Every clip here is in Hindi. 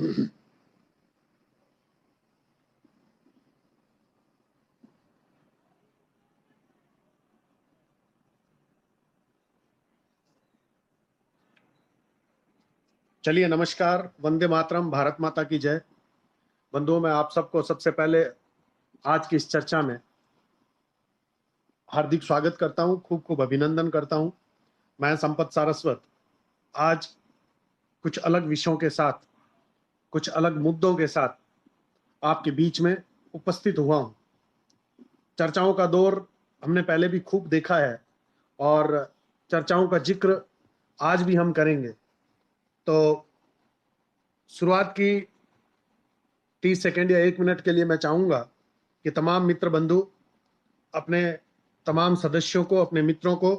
चलिए, नमस्कार, वंदे मातरम, भारत माता की जय। बंधुओं, मैं आप सबको सबसे पहले आज की इस चर्चा में हार्दिक स्वागत करता हूं, खूब खूब अभिनंदन करता हूं। मैं संपत सारस्वत आज कुछ अलग विषयों के साथ, कुछ अलग मुद्दों के साथ आपके बीच में उपस्थित हुआ हूं। चर्चाओं का दौर हमने पहले भी खूब देखा है और चर्चाओं का जिक्र आज भी हम करेंगे। तो शुरुआत की 30 सेकंड या 1 मिनट के लिए मैं चाहूंगा कि तमाम मित्र बंधु अपने तमाम सदस्यों को, अपने मित्रों को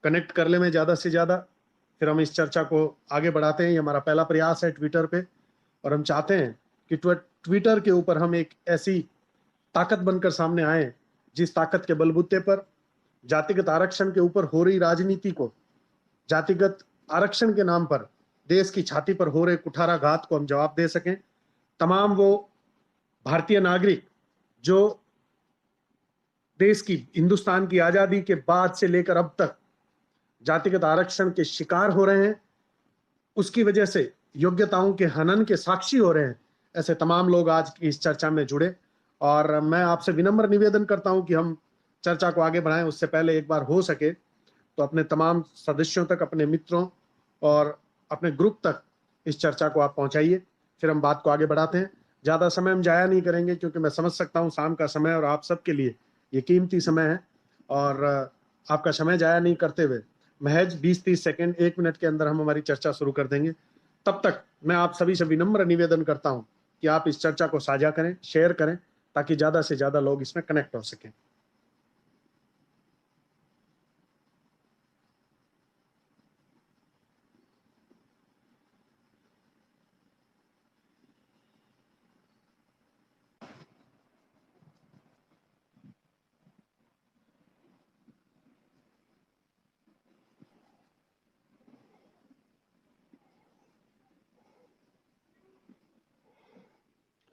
कनेक्ट कर ले में ज्यादा से ज्यादा। फिर हम इस चर्चा को आगे बढ़ाते हैं। ये हमारा पहला प्रयास है ट्विटर पे, और हम चाहते हैं कि ट्विटर के ऊपर हम एक ऐसी ताकत बनकर सामने आए जिस ताकत के बलबूते पर जातिगत आरक्षण के ऊपर हो रही राजनीति को, जातिगत आरक्षण के नाम पर देश की छाती पर हो रहे कुठाराघात को हम जवाब दे सकें। तमाम वो भारतीय नागरिक जो देश की, हिंदुस्तान की आजादी के बाद से लेकर अब तक जातिगत आरक्षण के शिकार हो रहे हैं, उसकी वजह से योग्यताओं के हनन के साक्षी हो रहे हैं, ऐसे तमाम लोग आज की इस चर्चा में जुड़े। और मैं आपसे विनम्र निवेदन करता हूं कि हम चर्चा को आगे बढ़ाएं। उससे पहले एक बार हो सके तो अपने तमाम सदस्यों तक, अपने मित्रों और अपने ग्रुप तक इस चर्चा को आप पहुंचाइए। फिर हम बात को आगे बढ़ाते हैं। ज्यादा समय हम जाया नहीं करेंगे, क्योंकि मैं समझ सकता हूं शाम का समय और आप सबके लिए ये कीमती समय है। और आपका समय जाया नहीं करते हुए महज 20-30 सेकंड, 1 मिनट के अंदर हम हमारी चर्चा शुरू कर देंगे। तब तक मैं आप सभी से विनम्र निवेदन करता हूं कि आप इस चर्चा को साझा करें, शेयर करें, ताकि ज्यादा से ज्यादा लोग इसमें कनेक्ट हो सकें।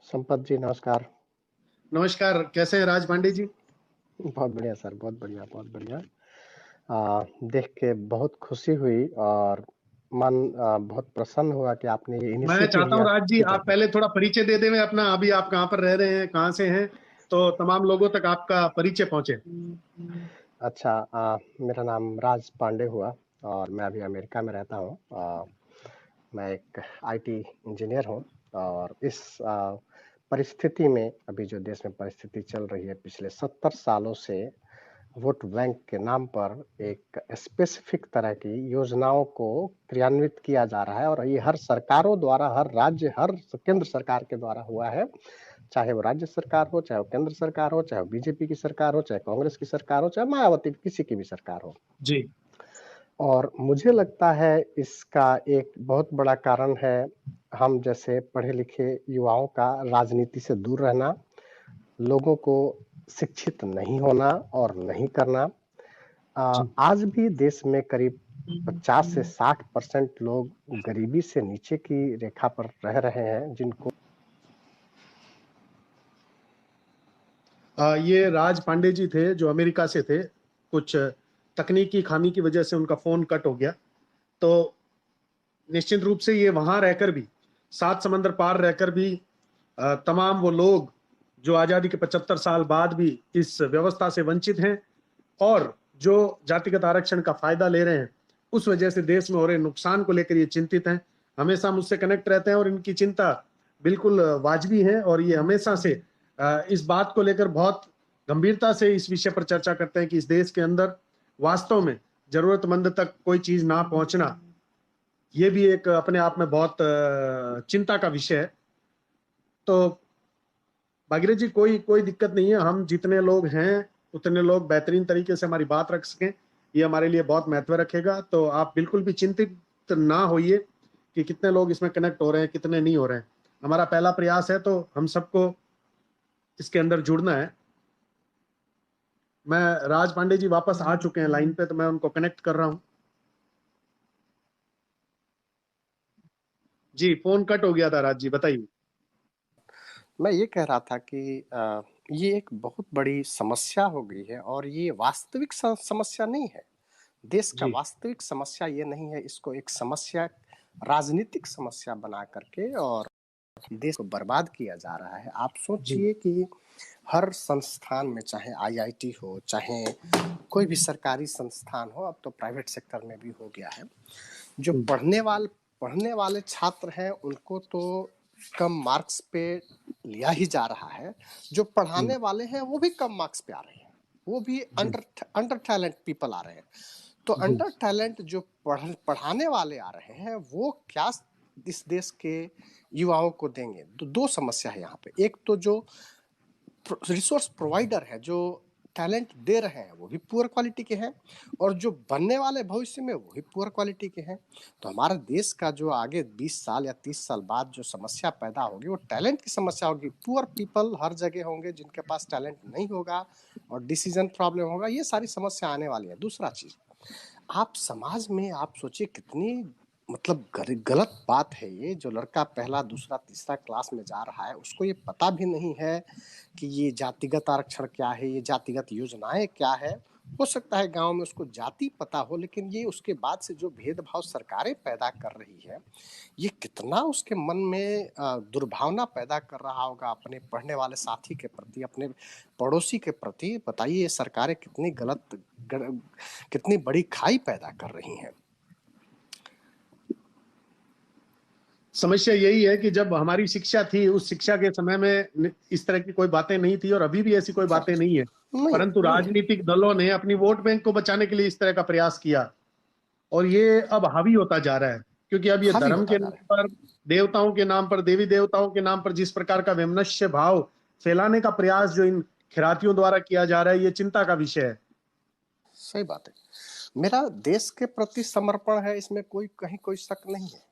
संपत जी नमस्कार। नमस्कार, कैसे हैं राज पांडे जी? बहुत बढ़िया सर, बहुत बढ़िया, बहुत बढ़िया। देख के बहुत खुशी हुई और मन बहुत प्रसन्न हुआ कि आपने ये मैं इनिशिएटिव चाहता हूं लिया राज जी, आप ट्विटर पे। पहले थोड़ा परिचय दे दें अपना। अभी आप कहाँ पर रह रहे हैं, कहाँ से हैं, तो तमाम लोगों तक आपका परिचय पहुंचे। अच्छा, मेरा नाम राज पांडे हुआ और मैं अभी अमेरिका में रहता हूँ। मैं एक आईटी इंजीनियर हूँ और इस परिस्थिति में, अभी जो देश में परिस्थिति चल रही है, पिछले 70 सालों से वोट बैंक के नाम पर एक स्पेसिफिक तरह की योजनाओं को क्रियान्वित किया जा रहा है और ये हर सरकारों द्वारा, हर राज्य, हर केंद्र सरकार के द्वारा हुआ है। चाहे वो राज्य सरकार हो, चाहे वो केंद्र सरकार हो, चाहे वो बीजेपी की सरकार हो, चाहे कांग्रेस की सरकार हो, चाहे मायावती किसी की भी सरकार हो। जी। और मुझे लगता है इसका एक बहुत बड़ा कारण है हम जैसे पढ़े लिखे युवाओं का राजनीति से दूर रहना, लोगों को शिक्षित नहीं होना और नहीं करना। आज भी देश में करीब 50 से 60% लोग गरीबी से नीचे की रेखा पर रह रहे हैं, जिनको ये राज पांडे जी थे जो अमेरिका से थे। कुछ तकनीकी खामी की वजह से उनका फोन कट हो गया। तो निश्चित रूप से ये वहां रहकर भी, 7 समंदर पार रहकर भी तमाम वो लोग जो आजादी के 75 साल बाद भी इस व्यवस्था से वंचित हैं और जो जातिगत आरक्षण का फायदा ले रहे हैं, उस वजह से देश में हो रहे नुकसान को लेकर ये चिंतित हैं, हमेशा मुझसे कनेक्ट रहते हैं और इनकी चिंता बिल्कुल वाजबी है। और ये हमेशा से इस बात को लेकर बहुत गंभीरता से इस विषय पर चर्चा करते हैं कि इस देश के अंदर वास्तव में जरूरतमंद तक कोई चीज ना पहुंचना, ये भी एक अपने आप में बहुत चिंता का विषय है। तो भागीरथ जी, कोई कोई दिक्कत नहीं है। हम जितने लोग हैं उतने लोग बेहतरीन तरीके से हमारी बात रख सकें, ये हमारे लिए बहुत महत्व रखेगा। तो आप बिल्कुल भी चिंतित ना होइए कि कितने लोग इसमें कनेक्ट हो रहे हैं, कितने नहीं हो रहे हैं। हमारा पहला प्रयास है, तो हम सबको इसके अंदर जुड़ना है। मैं राज पांडे जी वापस आ चुके हैं लाइन पे, तो मैं उनको कनेक्ट कर रहा हूं। जी, फोन कट हो गया था राज जी, बताइए। मैं ये कह रहा था कि ये एक बहुत बड़ी समस्या हो गई है और ये वास्तविक समस्या नहीं है। देश का जी, वास्तविक समस्या ये नहीं है, इसको एक समस्या, राजनीतिक समस्या बना करके और देश को बर्बाद किया जा रहा है। आप जी, सोचिए कि हर संस्थान में, चाहे आईआईटी हो, चाहे कोई भी सरकारी संस्थान हो, अब तो प्राइवेट सेक्टर में भी हो गया है, जो जी, पढ़ने वाले छात्र हैं उनको तो कम मार्क्स पे लिया ही जा रहा है। जो जी, पढ़ाने वाले हैं वो भी कम मार्क्स पे आ रहे हैं, वो भी जी, अंडर टैलेंट पीपल आ रहे हैं। तो जी, अंडर टैलेंट जो पढ़ाने वाले आ रहे हैं वो क्या इस देश के युवाओं को देंगे? तो दो समस्या है यहाँ पे। एक तो जो रिसोर्स प्रोवाइडर है, जो टैलेंट दे रहे हैं, वो भी पुअर क्वालिटी के हैं, और जो बनने वाले भविष्य में वो भी पुअर क्वालिटी के हैं। तो हमारे देश का जो आगे 20 साल या 30 साल बाद जो समस्या पैदा होगी वो टैलेंट की समस्या होगी। पुअर पीपल हर जगह होंगे जिनके पास टैलेंट नहीं होगा, और डिसीजन प्रॉब्लम होगा। ये सारी समस्या आने वाली है। दूसरा चीज, आप समाज में आप सोचिए कितनी मतलब गलत बात है ये, जो लड़का पहला दूसरा तीसरा क्लास में जा रहा है उसको ये पता भी नहीं है कि ये जातिगत आरक्षण क्या है, ये जातिगत योजनाएं क्या है। हो सकता है गांव में उसको जाति पता हो, लेकिन ये उसके बाद से जो भेदभाव सरकारें पैदा कर रही है, ये कितना उसके मन में दुर्भावना पैदा कर रहा होगा अपने पढ़ने वाले साथी के प्रति, अपने पड़ोसी के प्रति। बताइए ये सरकारें कितनी कितनी बड़ी खाई पैदा कर रही हैं। समस्या यही है कि जब हमारी शिक्षा थी, उस शिक्षा के समय में इस तरह की कोई बातें नहीं थी और अभी भी ऐसी कोई बातें नहीं है। नहीं, परंतु नहीं है। राजनीतिक दलों ने अपनी वोट बैंक को बचाने के लिए इस तरह का प्रयास किया और ये अब हावी होता जा रहा है, क्योंकि अब ये हावी धर्म होता के जा नाम रहा है। पर, देवताओं के नाम पर, देवी देवताओं के नाम पर जिस प्रकार का वैमनस्य भाव फैलाने का प्रयास जो इन खिरातियों द्वारा किया जा रहा है, ये चिंता का विषय है। सही बात है। मेरा देश के प्रति समर्पण है, इसमें कोई कहीं कोई शक नहीं है।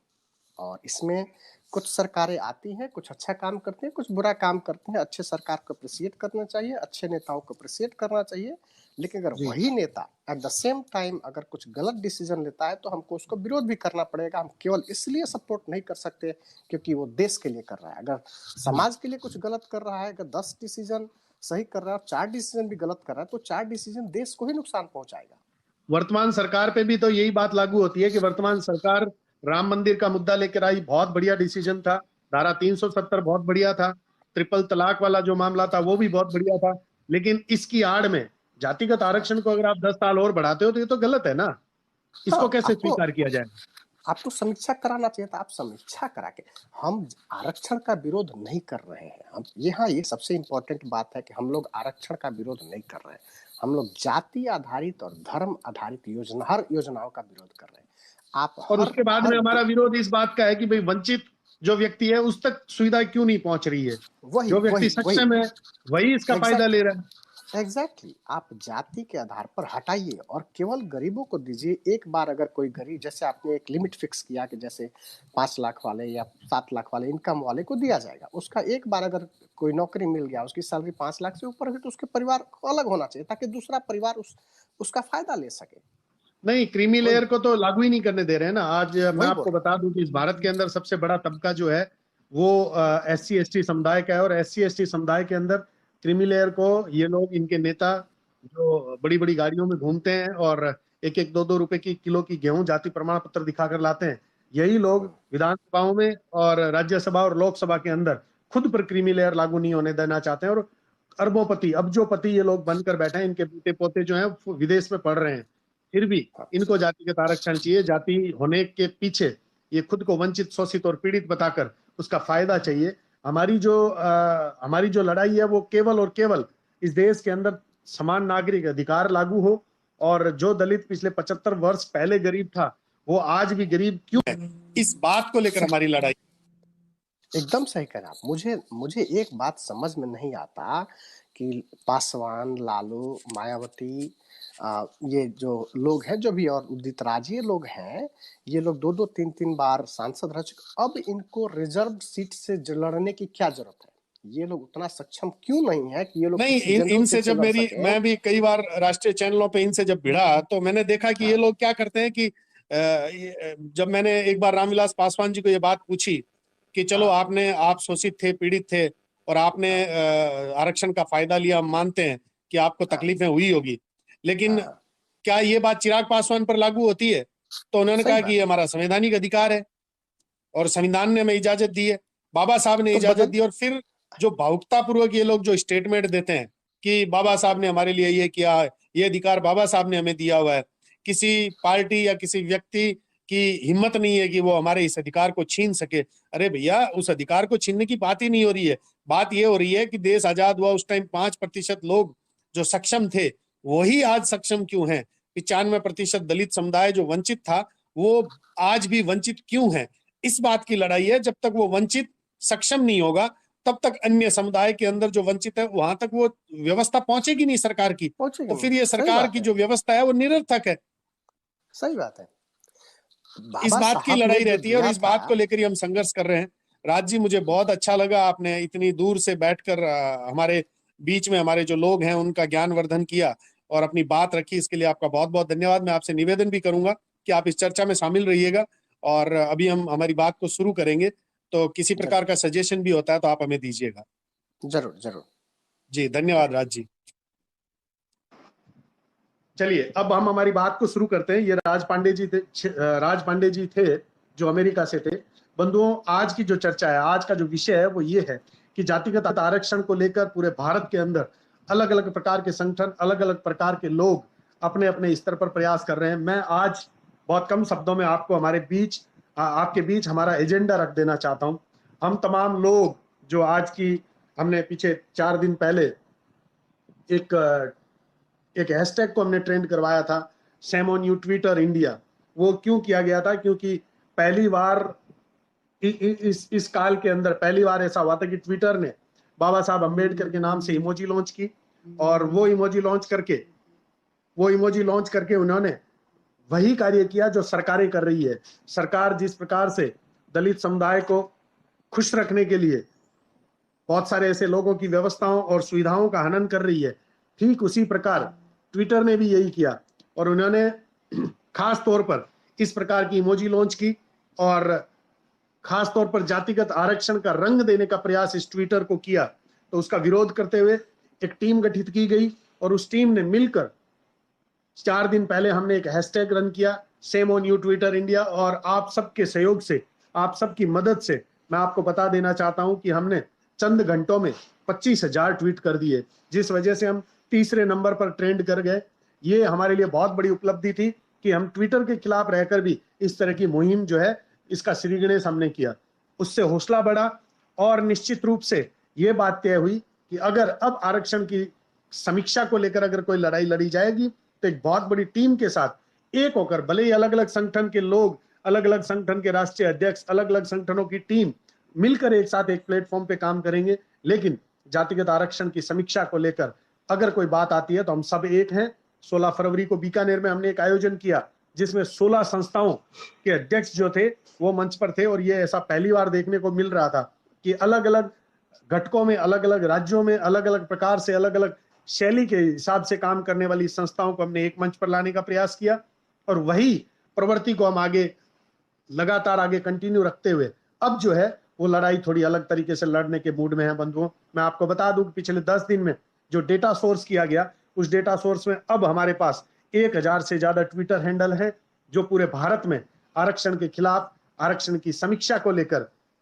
और इसमें कुछ सरकारें आती हैं, कुछ अच्छा काम करती हैं, कुछ बुरा काम करते हैं। अच्छे सरकार को अप्रिशिएट करना चाहिए, अच्छे नेताओं को अप्रिशिएट करना चाहिए। लेकिन अगर जी, वही नेता एट द सेम टाइम अगर कुछ गलत डिसीजन लेता है तो हमको उसको विरोध भी करना पड़ेगा। हम केवल इसलिए सपोर्ट नहीं कर सकते क्योंकि वो देश के लिए कर रहा है। अगर जी। समाज के लिए कुछ गलत कर रहा है, अगर 10 डिसीजन सही कर रहा है और 4 डिसीजन भी गलत कर रहा है, तो 4 डिसीजन देश को ही नुकसान पहुंचाएगा। वर्तमान सरकार पे भी तो यही बात लागू होती है कि वर्तमान सरकार राम मंदिर का मुद्दा लेकर आई, बहुत बढ़िया डिसीजन था। धारा 370 बहुत बढ़िया था। ट्रिपल तलाक वाला जो मामला था वो भी बहुत बढ़िया था। लेकिन इसकी आड़ में जातिगत हाँ, आरक्षण को अगर आप 10 साल और बढ़ाते हो तो ये तो गलत है ना। हाँ, इसको कैसे स्वीकार किया जाए? आपको समीक्षा कराना चाहिए था। आप समीक्षा करा के, हम आरक्षण का विरोध नहीं कर रहे हैं। हम यहाँ ये सबसे इम्पोर्टेंट बात है कि हम लोग आरक्षण का विरोध नहीं कर रहे हैं। हम लोग जाति आधारित और धर्म आधारित हर योजनाओं का विरोध कर रहे हैं। आप और उसके बाद हर में हमारा विरोध इस बात का है कि भाई वंचित जो व्यक्ति है उस तक सुविधा क्यों नहीं पहुंच रही है? वही जो व्यक्ति वही वही सक्षम है वही इसका फायदा ले एग्जैक्टली, रहा है। एग्जैक्टली। आप जाति के आधार पर हटाइए और केवल गरीबों को दीजिए। एक बार अगर कोई गरीब, जैसे आपने एक लिमिट फिक्स किया कि जैसे 5 लाख वाले या 7 लाख वाले इनकम वाले को दिया जाएगा, उसका एक बार अगर कोई नौकरी मिल गया, उसकी सैलरी 5 लाख से ऊपर हुई, तो उसके परिवार को अलग होना चाहिए ताकि दूसरा परिवार उसका फायदा ले सके। नहीं, क्रीमी वही लेयर को तो लागू ही नहीं करने दे रहे हैं ना। आज मैं वही आपको बोल बता दूं कि इस भारत के अंदर सबसे बड़ा तबका जो है वो SC ST समुदाय का है, और SC ST समुदाय के अंदर क्रीमी लेयर को ये लोग, इनके नेता जो बड़ी बड़ी गाड़ियों में घूमते हैं और एक एक दो दो रुपए की किलो की गेहूं जाति प्रमाण पत्र दिखाकर लाते हैं, यही लोग विधानसभाओं में और राज्यसभा और लोकसभा के अंदर खुद पर क्रीमी लेयर लागू नहीं होने देना चाहते हैं। और अरबोंपति, अब्जोपति ये लोग बनकर बैठे हैं। इनके बेटे पोते जो हैं विदेश में पढ़ रहे हैं, फिर भी हाँ, इनको जातिगत आरक्षण चाहिए। जाति होने के पीछे ये खुद को वंचित, शोषित और पीड़ित बताकर उसका फायदा चाहिए। हमारी जो लड़ाई है वो केवल और केवल इस देश के अंदर समान नागरिक अधिकार लागू हो, और जो दलित पिछले 75 वर्ष पहले गरीब था वो आज भी गरीब क्यों है, इस बात को लेकर हमारी लड़ाई। एकदम सही कह रहे हैं आप। मुझे मुझे एक बात समझ में नहीं आता कि पासवान, लालू, मायावती, ये जो लोग हैं, जो भी और उदित राज, ये लोग हैं, ये लोग 2-2 3-3 बार सांसद रह चुके। अब इनको रिजर्व सीट से लड़ने की क्या जरूरत है? ये लोग उतना सक्षम क्यों नहीं है कि ये लोग नहीं, किसी जनरल इनसे सीट से जब लड़ मेरी, सके? मैं भी कई बार राष्ट्रीय चैनलों पे इनसे जब भिड़ा तो मैंने देखा कि ये लोग क्या करते हैं कि जब मैंने एक बार रामविलास पासवान जी को ये बात पूछी कि चलो आप शोषित थे, पीड़ित थे और आपने आरक्षण का फायदा लिया, हम मानते हैं कि आपको तकलीफें हुई होगी, लेकिन क्या ये बात चिराग पासवान पर लागू होती है? तो उन्होंने कहा कि ये हमारा संवैधानिक अधिकार है और संविधान ने हमें इजाजत दी है, बाबा साहब ने इजाजत दी। और फिर जो भावुकता पूर्वक ये लोग जो स्टेटमेंट देते हैं कि बाबा साहब ने हमारे लिए ये किया है, ये अधिकार बाबा साहब ने हमें दिया हुआ है, किसी पार्टी या किसी व्यक्ति की हिम्मत नहीं है कि वो हमारे इस अधिकार को छीन सके। अरे भैया, उस अधिकार को छीनने की बात ही नहीं हो रही है। बात ये हो रही है कि देश आजाद हुआ उस टाइम 5% लोग जो सक्षम थे वही आज सक्षम क्यों हैं? 95% दलित समुदाय जो वंचित था वो आज भी वंचित क्यों है? इस बात की लड़ाई है। जब तक वो वंचित सक्षम नहीं होगा तब तक अन्य समुदाय के अंदर जो वंचित है वहां तक वो व्यवस्था पहुंचेगी नहीं सरकार की, तो फिर ये सरकार की जो व्यवस्था है वो निरर्थक है। सही बात है। इस बात की लड़ाई रहती है और इस बात को लेकर ही हम संघर्ष कर रहे हैं। राज जी, मुझे बहुत अच्छा लगा आपने इतनी दूर से बैठकर हमारे बीच में हमारे जो लोग हैं उनका ज्ञानवर्धन किया और अपनी बात रखी, इसके लिए आपका बहुत बहुत धन्यवाद। मैं आपसे निवेदन भी करूंगा कि आप इस चर्चा में शामिल रहिएगा और अभी हम हमारी बात को शुरू करेंगे, तो किसी प्रकार का सजेशन भी होता है तो आप हमें दीजिएगा। जरूर जरूर जी, धन्यवाद राज जी। चलिए अब हम हमारी बात को शुरू करते हैं। ये राज पांडे जी थे जो अमेरिका से थे। बंधुओं, आज की जो चर्चा है, आज का जो विषय है वो ये है कि जातिगत आरक्षण को लेकर पूरे भारत के अंदर अलग अलग प्रकार के संगठन, अलग अलग प्रकार के लोग अपने अपने स्तर पर प्रयास कर रहे हैं। मैं आज बहुत कम शब्दों में आपको आपके बीच हमारा एजेंडा रख देना चाहता हूं। हम तमाम लोग जो हमने पीछे 4 दिन पहले एक हैशटैग को हमने ट्रेंड करवाया था, shame on you Twitter India. वो क्यों किया गया था? क्योंकि पहली बार इस काल के अंदर पहली बार ऐसा हुआ था कि ट्विटर ने बाबा साहब अंबेडकर के नाम से इमोजी लॉन्च की और वो इमोजी लॉन्च करके उन्होंने वही कार्य किया जो सरकारें कर रही है। सरकार जिस प्रकार से दलित समुदाय को खुश रखने के लिए बहुत सारे ऐसे लोगों की व्यवस्थाओं और सुविधाओं का हनन कर रही है, ठीक उसी प्रकार ट्विटर ने भी यही किया और उन्होंने खास तौर पर इस प्रकार की इमोजी लॉन्च की और खास तौर पर जातिगत आरक्षण का रंग देने का प्रयास इस ट्विटर को किया। तो उसका विरोध करते हुए एक टीम गठित की गई और उस टीम ने मिलकर 4 दिन पहले हमने एक हैशटैग रन किया, shame on you Twitter India. और आप सबके सहयोग से, आप सबकी मदद से मैं आपको बता देना चाहता हूं कि हमने चंद घंटों में 25,000 ट्वीट कर दिए, जिस वजह से हम तीसरे नंबर पर ट्रेंड कर गए। ये हमारे लिए बहुत बड़ी उपलब्धि थी कि हम ट्विटर के खिलाफ रहकर भी इस तरह की मुहिम जो है इसका श्रीगणेश हमने किया। उससे हौसला बढ़ा और निश्चित रूप से ये बात तय हुई कि अगर अब आरक्षण की समीक्षा को लेकर अगर कोई लड़ाई लड़ी जाएगी तो एक बहुत बड़ी टीम के साथ एक होकर, भले ही अलग अलग संगठन के लोग, अलग अलग संगठन के राष्ट्रीय अध्यक्ष, अलग अलग संगठनों की टीम मिलकर एक साथ एक प्लेटफॉर्म पे काम करेंगे, लेकिन जातिगत आरक्षण की समीक्षा को लेकर अगर कोई बात आती है तो हम सब एक हैं। 16 फरवरी को बीकानेर में हमने एक आयोजन किया जिसमें 16 संस्थाओं के अध्यक्ष जो थे वो मंच पर थे और ये ऐसा पहली बार देखने को मिल रहा था कि अलग अलग घटकों में, अलग अलग राज्यों में, अलग अलग प्रकार से, अलग अलग शैली के हिसाब से काम करने वाली संस्थाओं को हमने एक मंच पर लाने का प्रयास किया और वही प्रवृत्ति को हम लगातार आगे कंटिन्यू रखते हुए अब जो है वो लड़ाई थोड़ी अलग तरीके से लड़ने के मूड में है। बंधुओं, मैं आपको बता दूं कि पिछले 10 दिन में जो डेटा सोर्स किया गया, उस डेटा सोर्स में अब हमारे पास 1000 से ज्यादा ट्विटर हैंडल है जो पूरे भारत में आरक्षण के खिलाफ, आरक्षण की समीक्षा को लेकर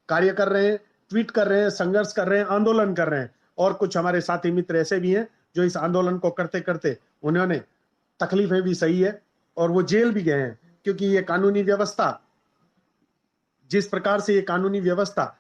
कार्य कर रहे हैं, ट्वीट कर रहे हैं, संघर्ष कर रहे हैं, आंदोलन कर रहे हैं। और कुछ हमारे साथी मित्र ऐसे भी हैं जो इस आंदोलन को करते करते उन्होंने तकलीफें भी सही है और वो जेल भी गए हैं, क्योंकि ये कानूनी व्यवस्था, जिस प्रकार से ये कानूनी व्यवस्था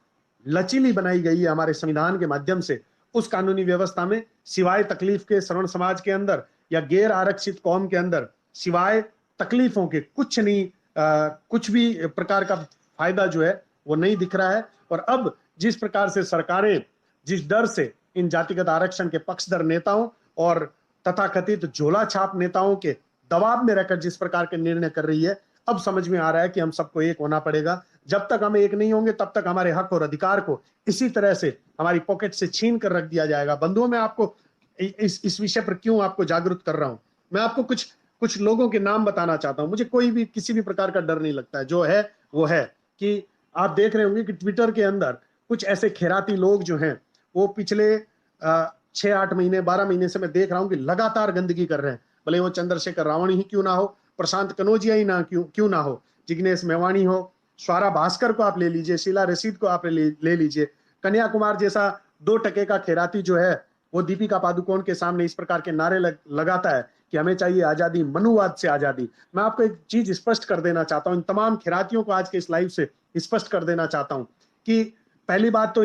लचीली बनाई गई है हमारे संविधान के माध्यम से, उस कानूनी व्यवस्था में सिवाय तकलीफ के श्रवण समाज के अंदर या गैर आरक्षित कौम के अंदर सिवाय तकलीफों के कुछ भी प्रकार का फायदा जो है वो नहीं दिख रहा है। और अब जिस प्रकार से सरकारें जिस डर से इन जातिगत आरक्षण के पक्षधर नेताओं और तथाकथित झोला छाप नेताओं के दबाव में रहकर जिस प्रकार के निर्णय कर रही है, अब समझ में आ रहा है कि हम सबको एक होना पड़ेगा। जब तक हम एक नहीं होंगे तब तक हमारे हक और अधिकार को इसी तरह से हमारी पॉकेट से छीन कर रख दिया जाएगा। बंधुओं, मैं आपको इस विषय पर क्यों आपको जागरूक कर रहा हूं, मैं आपको कुछ कुछ लोगों के नाम बताना चाहता हूं। मुझे कोई भी किसी भी प्रकार का डर नहीं लगता है। जो है वो है कि आप देख रहे होंगे कि ट्विटर के अंदर कुछ ऐसे खैराती लोग जो हैं वो पिछले 6-8 महीने 12 महीने से मैं देख रहा हूं कि लगातार गंदगी कर रहे हैं। भले वो चंद्रशेखर रावण ही क्यों ना हो, प्रशांत कनौजिया ही ना क्यों ना हो, जिग्नेश मेवाणी हो, स्वरा भास्कर को आप ले लीजिए, शीला रशीद को आप ले लीजिए, कन्या कुमार जैसा 2% का खैराती जो है वो दीपिका पादुकोण के सामने इस प्रकार के नारे लगाता है कि हमें चाहिए आजादी, मनुवाद से आजादी। मैं आपको एक चीज स्पष्ट कर देना चाहता हूं, इन तमाम खैरातियों को आज के इस लाइव से स्पष्ट कर देना चाहता हूं कि पहली बात तो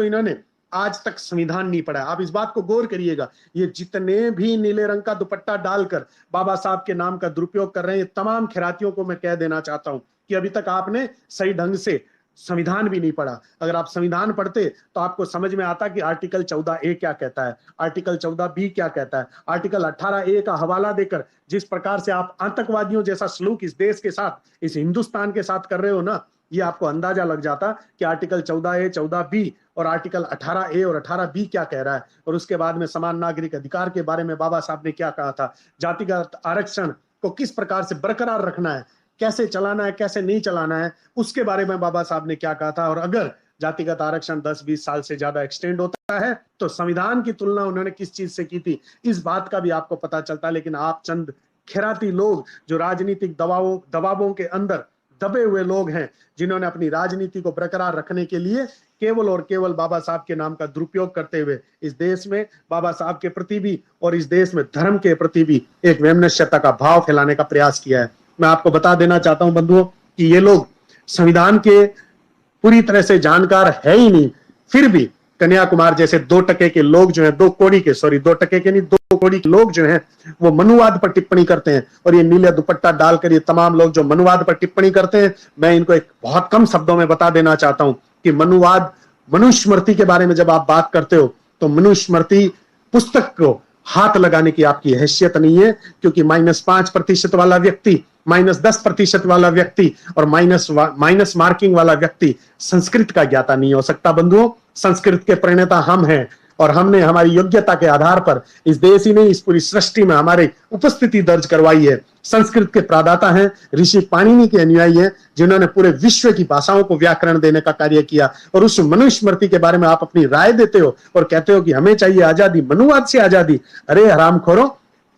इन्होंने आज तक संविधान नहीं पढ़ा। आप इस बात को गौर करिएगा, ये जितने भी नीले रंग का दुपट्टा डालकर बाबा साहब के नाम का दुरुपयोग कर रहे हैं, ये तमाम खैरातियों को मैं कह देना चाहता हूं कि अभी तक आपने सही ढंग से संविधान भी नहीं पढ़ा। अगर आप संविधान पढ़ते तो आपको समझ में आता कि आर्टिकल 14A क्या कहता है, आर्टिकल 14B क्या कहता है, आर्टिकल 18A का हवाला देकर जिस प्रकार से आप आतंकवादियों जैसा सलूक इस देश के साथ, इस हिंदुस्तान के साथ कर रहे हो ना, ये आपको अंदाजा लग जाता कि आर्टिकल 14A 14B और आर्टिकल 18A और 18B क्या कह रहा है। और उसके बाद में समान नागरिक अधिकार के बारे में बाबा साहब ने क्या कहा था, जातिगत आरक्षण को किस प्रकार से बरकरार रखना है, कैसे चलाना है, कैसे नहीं चलाना है, उसके बारे में बाबा साहब ने क्या कहा था। और अगर जातिगत आरक्षण 10-20 साल से ज्यादा एक्सटेंड होता है तो संविधान की तुलना उन्होंने किस चीज से की थी, इस बात का भी आपको पता चलता। लेकिन आप चंद खैराती लोग जो राजनीतिक दबावों के अंदर दबे हुए लोग हैं, जिन्होंने अपनी राजनीति को बरकरार रखने के लिए केवल और केवल बाबा साहब के नाम का दुरुपयोग करते हुए इस देश में बाबा साहब के प्रति भी और इस देश में धर्म के प्रति भी एक वैमनस्यता का भाव फैलाने का प्रयास किया है। मैं आपको बता देना चाहता हूं बंधुओं कि ये लोग संविधान के पूरी तरह से जानकार है ही नहीं, फिर भी कन्या कुमार जैसे 2% के लोग जो हैं, 2 कौड़ी के लोग जो हैं वो मनुवाद पर टिप्पणी करते हैं। और ये नीला दुपट्टा डालकर ये तमाम लोग जो मनुवाद पर टिप्पणी करते हैं, मैं इनको एक बहुत कम शब्दों में बता देना चाहता हूं कि मनुवाद, मनुस्मृति के बारे में जब आप बात करते हो तो मनुस्मृति पुस्तक को हाथ लगाने की आपकी हैसियत नहीं है, क्योंकि -5% वाला व्यक्ति, -10% वाला व्यक्ति और माइनस मार्किंग वाला व्यक्ति संस्कृत का ज्ञाता नहीं हो सकता। बंधुओं, संस्कृत के प्रणेता हम हैं और हमने हमारी योग्यता के आधार पर इस देश ही नहीं, इस पूरी सृष्टि में हमारी उपस्थिति दर्ज करवाई है। संस्कृत के प्रदाता हैं ऋषि पाणिनि के अनुयायी हैं, जिन्होंने पूरे विश्व की भाषाओं को व्याकरण देने का कार्य किया। और उस मनुस्मृति के बारे में आप अपनी राय देते हो और कहते हो कि हमें चाहिए आजादी, मनुवाद से आजादी। अरे हरामखोरों,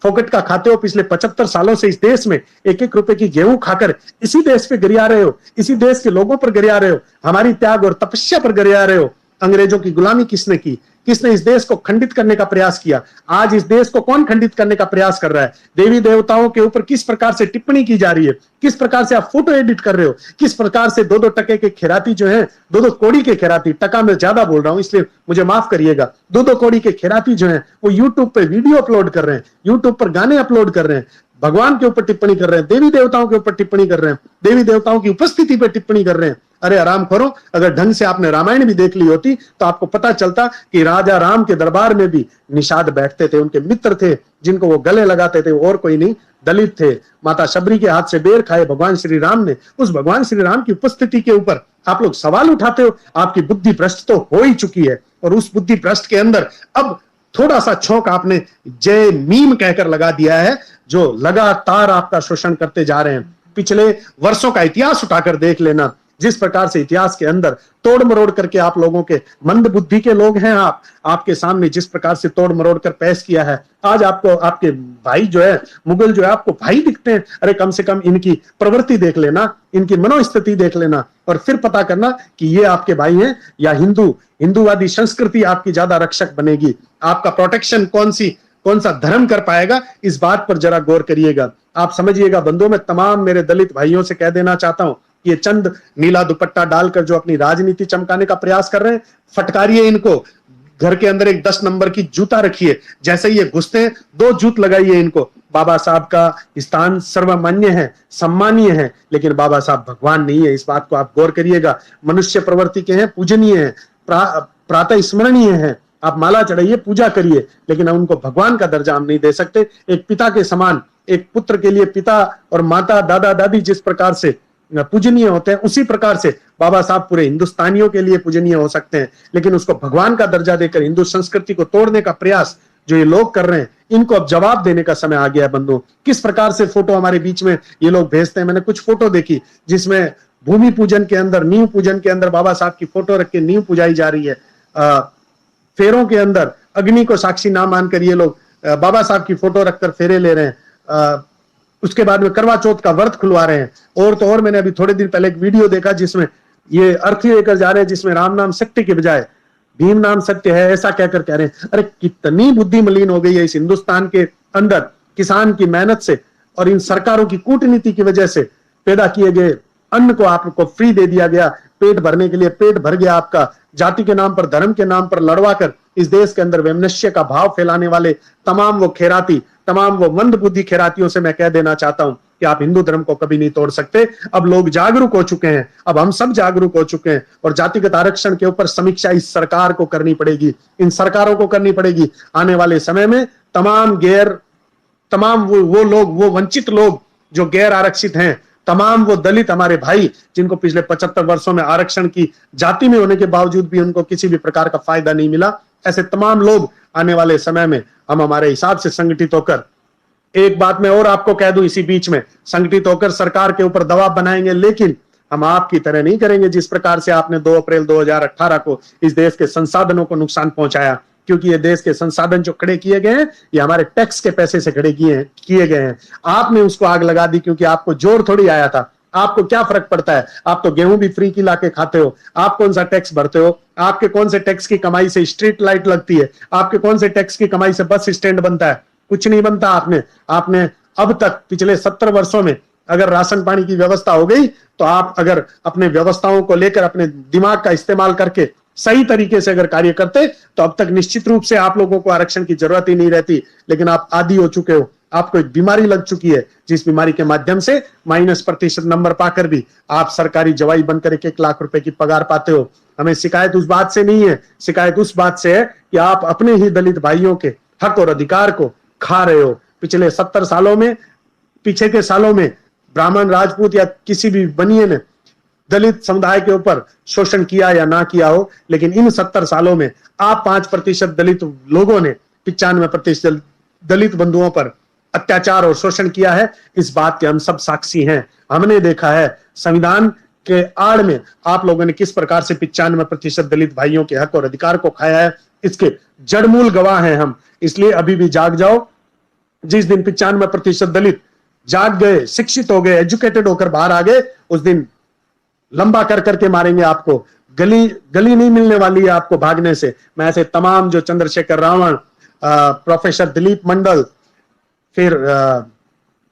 फोकट का खाते हो। पिछले 75 सालों से इस देश में 1-1 रुपए की गेहूं खाकर इसी देश पे गरिया रहे हो, इसी देश के लोगों पर गरिया रहे हो, हमारी त्याग और तपस्या पर गरिया रहे हो। अंग्रेजों की गुलामी किसने की, किसने इस देश को खंडित करने का प्रयास किया? आज इस देश को कौन खंडित करने का प्रयास कर रहा है? देवी देवताओं के ऊपर किस प्रकार से टिप्पणी की जा रही है, किस प्रकार से आप फोटो एडिट कर रहे हो, किस प्रकार से 2-2 टके के खैराती जो हैं, 2-2 कौड़ी के खैराती, टका में ज्यादा बोल रहा हूं इसलिए मुझे माफ करिएगा, 2-2 कौड़ी के खैराती जो हैं वो यूट्यूब पे वीडियो अपलोड कर रहे हैं, यूट्यूब पर गाने अपलोड कर रहे हैं, भगवान के ऊपर टिप्पणी कर रहे हैं, देवी देवताओं के ऊपर टिप्पणी कर रहे हैं, देवी देवताओं की उपस्थिति पर टिप्पणी कर रहे हैं। अरे आराम करो, अगर ढंग से आपने रामायण भी देख ली होती तो आपको पता चलता कि राजा राम के दरबार में भी निषाद बैठते थे, उनके मित्र थे जिनको वो गले लगाते थे, और कोई नहीं, दलित थे। माता शबरी के हाथ से बेर खाए भगवान श्री राम ने, उस भगवान श्री राम की उपस्थिति के ऊपर आप लोग सवाल उठाते हो। आपकी बुद्धि भ्रष्ट तो हो ही चुकी है, और उस बुद्धि भ्रष्ट के अंदर अब थोड़ा सा छौंक आपने जय मीम कहकर लगा दिया है, जो लगातार आपका शोषण करते जा रहे हैं। पिछले वर्षों का इतिहास उठाकर देख लेना, जिस प्रकार से इतिहास के अंदर तोड़ मरोड़ करके आप लोगों के मंद बुद्धि के लोग हैं, आपके सामने जिस प्रकार से तोड़ मरोड़ कर पेश किया है। आज आपको आपके भाई जो है, मुगल जो है, आपको भाई दिखते हैं। अरे कम से कम इनकी प्रवृत्ति देख लेना, इनकी मनोस्थिति देख लेना, और फिर पता करना कि ये आपके भाई हैं या हिंदूवादी संस्कृति आपकी ज्यादा रक्षक बनेगी। आपका प्रोटेक्शन कौन सा धर्म कर पाएगा, इस बात पर जरा गौर करिएगा। आप समझिएगा बंधुओं, मैं तमाम मेरे दलित भाइयों से कह देना चाहता हूं, ये चंद नीला दुपट्टा डालकर जो अपनी राजनीति चमकाने का प्रयास कर रहे हैं, फटकारिए इनको। घर के अंदर एक 10 नंबर की जूता रखिए, जैसे ये घुसते हैं 2 जूत लगाइए इनको। बाबा साहब का स्थान सर्वमान्य है, सम्मानीय है, लेकिन बाबा साहब भगवान नहीं है, इस बात को आप गौर करिएगा। मनुष्य प्रवृत्ति के हैं, पूजनीय है, प्रातः स्मरणीय है, आप माला चढ़ाइए, पूजा करिए, लेकिन उनको भगवान का दर्जा हम नहीं दे सकते। एक पिता के समान, एक पुत्र के लिए पिता और माता, दादा दादी जिस प्रकार से पूजनीय होते हैं, उसी प्रकार से बाबा साहब पूरे हिंदुस्तानियों के लिए पूजनीय हो सकते हैं। लेकिन उसको भगवान का दर्जा देकर हिंदू संस्कृति को तोड़ने का प्रयास जो ये लोग कर रहे हैं, इनको अब जवाब देने का समय आ गया है बंधुओं। किस प्रकार से फोटो हमारे बीच में ये लोग भेजते हैं। मैंने कुछ फोटो देखी जिसमें भूमि पूजन के अंदर, नींव पूजन के अंदर बाबा साहब की फोटो रख के नींव पुजाई जा रही है। फेरों के अंदर अग्नि को साक्षी ना मानकर ये लोग बाबा साहब की फोटो रखकर फेरे ले रहे हैं। उसके बाद में करवा चौथ का व्रत खुलवा रहे हैं। और तो और मैंने अभी थोड़े दिन पहले एक वीडियो देखा जिसमें ये अर्थी लेकर जा रहे हैं, जिसमें राम नाम सत्य के बजाय भीम नाम सत्य है ऐसा कहकर कह रहे हैं। अरे कितनी बुद्धि मलिन हो गई है इस हिंदुस्तान के अंदर। किसान की मेहनत से और इन सरकारों की कूटनीति की वजह से पैदा किए गए अन्न को आपको फ्री दे दिया गया, पेट भरने के लिए। पेट भर गया आपका। जाति के नाम पर, धर्म के नाम पर लड़वा कर इस देश के अंदर वैमनस्य का भाव फैलाने वाले तमाम वो खैराती, तमाम वो मंद बुद्धि खैरातियों से मैं कह देना चाहता हूं कि आप हिंदू धर्म को कभी नहीं तोड़ सकते। अब लोग जागरूक हो चुके हैं, अब हम सब जागरूक हो चुके हैं और जातिगत आरक्षण के ऊपर समीक्षा इस सरकार को करनी पड़ेगी, इन सरकारों को करनी पड़ेगी। आने वाले समय में तमाम वो लोग, वो वंचित लोग जो गैर आरक्षित हैं, तमाम वो दलित हमारे भाई जिनको पिछले 75 वर्षों में आरक्षण की जाति में होने के बावजूद भी उनको किसी भी प्रकार का फायदा नहीं मिला, ऐसे तमाम लोग आने वाले समय में हम हमारे हिसाब से संगठित होकर, एक बात मैं और आपको कह दूं इसी बीच में, संगठित होकर सरकार के ऊपर दबाव बनाएंगे। लेकिन हम आपकी तरह नहीं करेंगे जिस प्रकार से आपने 2 अप्रैल 2018 को इस देश के संसाधनों को नुकसान पहुंचाया। क्योंकि ये देश के संसाधन जो खड़े किए गए हैं ये हमारे टैक्स के पैसे से खड़े किए गए हैं। आपने उसको आग लगा दी क्योंकि आपको जोर थोड़ी आया था। आपको क्या फर्क पड़ता है? आप तो गेहूं भी फ्री की लाके खाते हो। आप कौन सा टैक्स भरते हो? आपके कौन से टैक्स की कमाई से स्ट्रीट लाइट लगती है? आपके कौन से टैक्स की कमाई से बस स्टैंड बनता है? कुछ नहीं बनता। आपने अब तक पिछले 70 वर्षों में अगर राशन पानी की व्यवस्था हो गई तो आप अगर अपने व्यवस्थाओं को लेकर अपने दिमाग का इस्तेमाल करके सही तरीके से अगर कार्य करते तो अब तक निश्चित रूप से आप लोगों को आरक्षण की जरूरत ही नहीं रहती। लेकिन आप आदी हो चुके हो, आपको एक बीमारी लग चुकी है जिस बीमारी के माध्यम से -% नंबर पाकर भी आप सरकारी जवाई बनकर 1-1 लाख रुपए की पगार पाते हो। हमें शिकायत उस बात से नहीं है, शिकायत उस बात से है कि आप अपने ही दलित भाइयों के हक और अधिकार को खा रहे हो। पिछले 70 सालों में, पीछे के सालों में ब्राह्मण, राजपूत या किसी भी बनिए ने दलित समुदाय के ऊपर शोषण किया या ना किया हो, लेकिन इन 70 सालों में आप 5% दलित लोगों ने 95% दलित बंधुओं पर अत्याचार और शोषण किया है। इस बात के हम सब साक्षी हैं। हमने देखा है संविधान के आड़ में आप लोगों ने किस प्रकार से 95% दलित भाइयों के हक और अधिकार को खाया है। इसके जड़मूल गवाह हैं हम। इसलिए अभी भी जाग जाओ। जिस दिन 95% दलित जाग गए, शिक्षित हो गए, एजुकेटेड होकर बाहर आ गए, उस दिन लंबा कर करके मारेंगे आपको। गली नहीं मिलने वाली है आपको भागने से। मैं ऐसे तमाम जो चंद्रशेखर रावण, प्रोफेसर दिलीप मंडल, फिर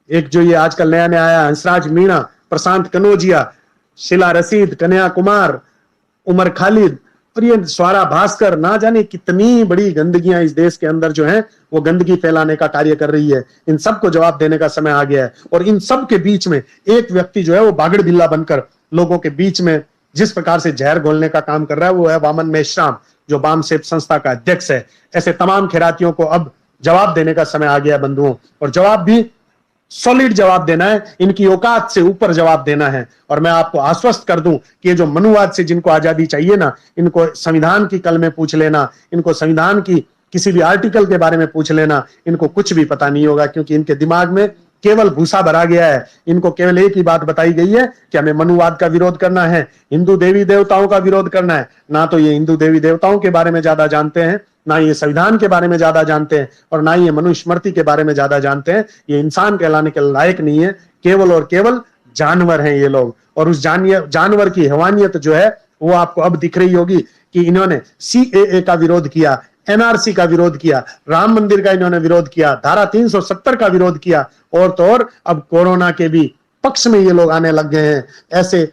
एक जो ये आजकल नया नया आया हंसराज मीणा, प्रशांत कनौजिया, शीला रशीद, कन्हैया कुमार, उमर खालिद और ये स्वारा भास्कर, ना जाने कितनी बड़ी गंदगियां इस देश के अंदर जो है वो गंदगी फैलाने का कार्य कर रही है। इन सबको जवाब देने का समय आ गया है। और इन सब के बीच में एक व्यक्ति जो है वो बागड़ बिल्ला बनकर लोगों के बीच में जिस प्रकार से जहर घोलने का काम कर रहा है वो है वामन मेश्राम, जो वामसेप संस्था का अध्यक्ष है। ऐसे तमाम खैरातियों को अब जवाब देने का समय आ गया है बंधुओं, और जवाब भी सॉलिड जवाब देना है। इनकी औकात से ऊपर जवाब देना है। और मैं आपको आश्वस्त कर दूं कि ये जो मनुवाद से जिनको आजादी चाहिए ना, इनको संविधान की कल में पूछ लेना, इनको संविधान की किसी भी आर्टिकल के बारे में पूछ लेना, इनको कुछ भी पता नहीं होगा। क्योंकि इनके दिमाग में केवल भूसा भरा गया है। इनको केवल एक ही बात बताई गई है कि हमें मनुवाद का विरोध करना है, हिंदू देवी देवताओं का विरोध करना है। ना तो ये हिंदू देवी देवताओं के बारे में ज्यादा जानते हैं, ना ये संविधान के बारे में ज्यादा जानते हैं, और ना ये मनुस्मृति के बारे में ज्यादा जानते हैं। ये इंसान कहलाने के लायक नहीं है। केवल और केवल जानवर हैं ये लोग। और उस जानवर की हैवानियत जो है वो आपको अब दिख रही होगी कि इन्होंने CAA का विरोध किया, NRC का विरोध किया, राम मंदिर का इन्होंने विरोध किया, धारा 370 का विरोध किया, और तो और अब कोरोना के भी पक्ष में ये लोग आने लग गए हैं। ऐसे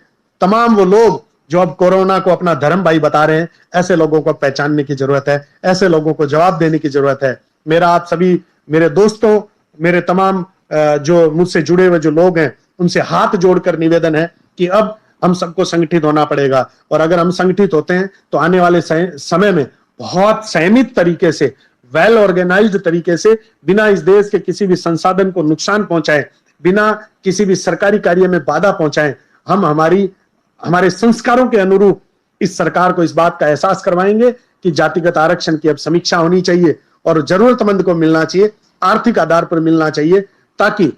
तमाम वो लोग जो अब कोरोना को अपना धर्म भाई बता रहे हैं, ऐसे लोगों को पहचानने की जरूरत है, ऐसे लोगों को जवाब देने की जरूरत है। मेरा आप सभी, मेरे दोस्तों, मेरे तमाम जो मुझसे जुड़े हुए जो लोग हैं, उनसे हाथ जोड़कर निवेदन है कि अब हम सबको संगठित होना पड़ेगा। और अगर हम संगठित होते हैं तो आने वाले समय में बहुत संयमित तरीके से, वेल ऑर्गेनाइज्ड तरीके से, बिना इस देश के किसी भी संसाधन को नुकसान पहुंचाए, बिना किसी भी सरकारी कार्य में बाधा पहुंचाए, हम हमारे संस्कारों के अनुरूप इस सरकार को इस बात का एहसास करवाएंगे कि जातिगत आरक्षण की अब समीक्षा होनी चाहिए। और जरूरतमंद को मिलना चाहिए, आर्थिक आधार पर मिलना चाहिए, ताकि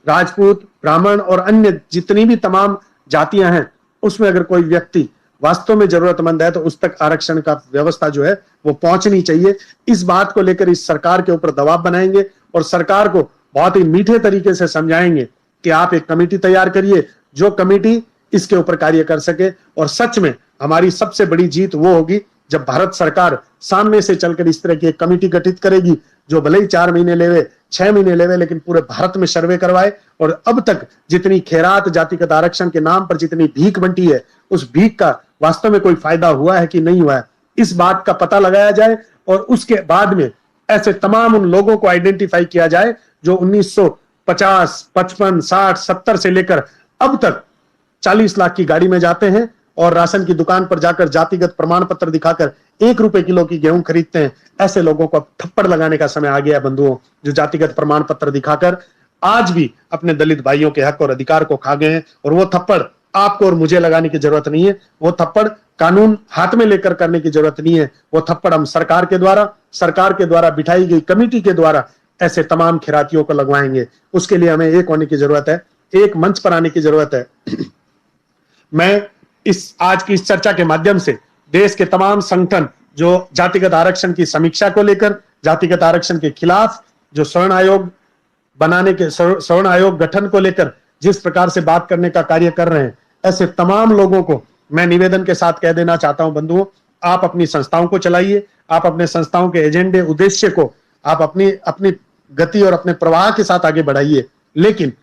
राजपूत, ब्राह्मण और अन्य जितनी भी तमाम जातियां हैं उसमें अगर कोई व्यक्ति वास्तव में जरूरतमंद है तो उस तक आरक्षण का व्यवस्था जो है वो पहुंचनी चाहिए। इस बात को लेकर इस सरकार के ऊपर दबाव बनाएंगे और सरकार को बहुत ही मीठे तरीके से समझाएंगे कि आप एक कमेटी तैयार करिए, जो कमेटी इसके ऊपर कार्य कर सके। और सच में हमारी सबसे बड़ी जीत वो होगी जब भारत सरकार सामने से चलकर इस तरह की एक कमेटी गठित करेगी, जो भले ही 4 महीने लेवे, 6 महीने लेवे, लेकिन पूरे भारत में सर्वे करवाए और अब तक जितनी खैरात जातिगत आरक्षण के नाम पर जितनी भीख बंटी है, उस भीख का वास्तव में कोई फायदा हुआ है कि नहीं हुआ है, इस बात का पता लगाया जाए। और उसके बाद में ऐसे तमाम उन लोगों को आइडेंटिफाई किया जाए जो 1950, 55, 60, 70 से लेकर अब तक 40 लाख की गाड़ी में जाते हैं और राशन की दुकान पर जाकर जातिगत प्रमाण पत्र दिखाकर 1 रुपए किलो की गेहूं खरीदते हैं। ऐसे लोगों को अब थप्पड़ लगाने का समय आ गया है बंधुओं, जो जातिगत प्रमाण पत्र दिखाकर आज भी अपने दलित भाइयों के हक और अधिकार को खा गए हैं। और वो थप्पड़ आपको और मुझे लगाने की जरूरत नहीं है, वो थप्पड़ कानून हाथ में लेकर करने की जरूरत नहीं है, वो थप्पड़ हम सरकार के द्वारा बिठाई गई कमेटी के द्वारा ऐसे तमाम खिरातियों को लगवाएंगे। उसके लिए हमें एक होने की जरूरत है, एक मंच पर आने की जरूरत है। मैं इस आज की इस चर्चा के माध्यम से देश के तमाम संगठन जो जातिगत आरक्षण की समीक्षा को लेकर, जातिगत आरक्षण के खिलाफ जो स्वर्ण आयोग गठन को लेकर जिस प्रकार से बात करने का कार्य कर रहे हैं, ऐसे तमाम लोगों को मैं निवेदन के साथ कह देना चाहता हूं, बंधुओं, आप अपनी संस्थाओं को चलाइए, आप अपने संस्थाओं के एजेंडे उद्देश्य को आप अपनी गति और अपने प्रवाह के साथ आगे बढ़ाइए। लेकिन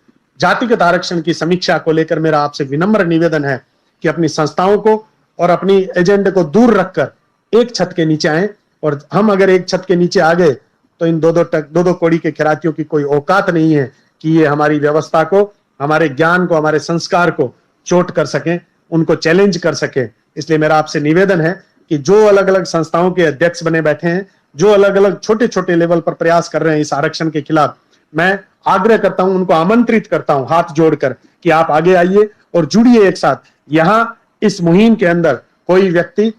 जातिगत आरक्षण की समीक्षा को लेकर मेरा आपसे विनम्र निवेदन है कि अपनी संस्थाओं को और अपनी एजेंडे को दूर रखकर एक छत के नीचे आए। और हम अगर एक छत के नीचे आ गए तो इन दो कौड़ी के खिरातियों की कोई औकात नहीं है कि ये हमारी व्यवस्था को, हमारे ज्ञान को, हमारे संस्कार को चोट कर सकें, उनको चैलेंज कर सकें। इसलिए मेरा आपसे निवेदन है कि जो अलग अलग संस्थाओं के अध्यक्ष बने बैठे हैं, जो अलग अलग छोटे छोटे लेवल पर प्रयास कर रहे हैं इस आरक्षण के खिलाफ, मैं आग्रह करता हूं, उनको आमंत्रित करता हूं हाथ जोड़कर कि आप आगे आइए और जुड़िए एक साथ। यहां इस मुहिम के अंदर कोई व्यक्ति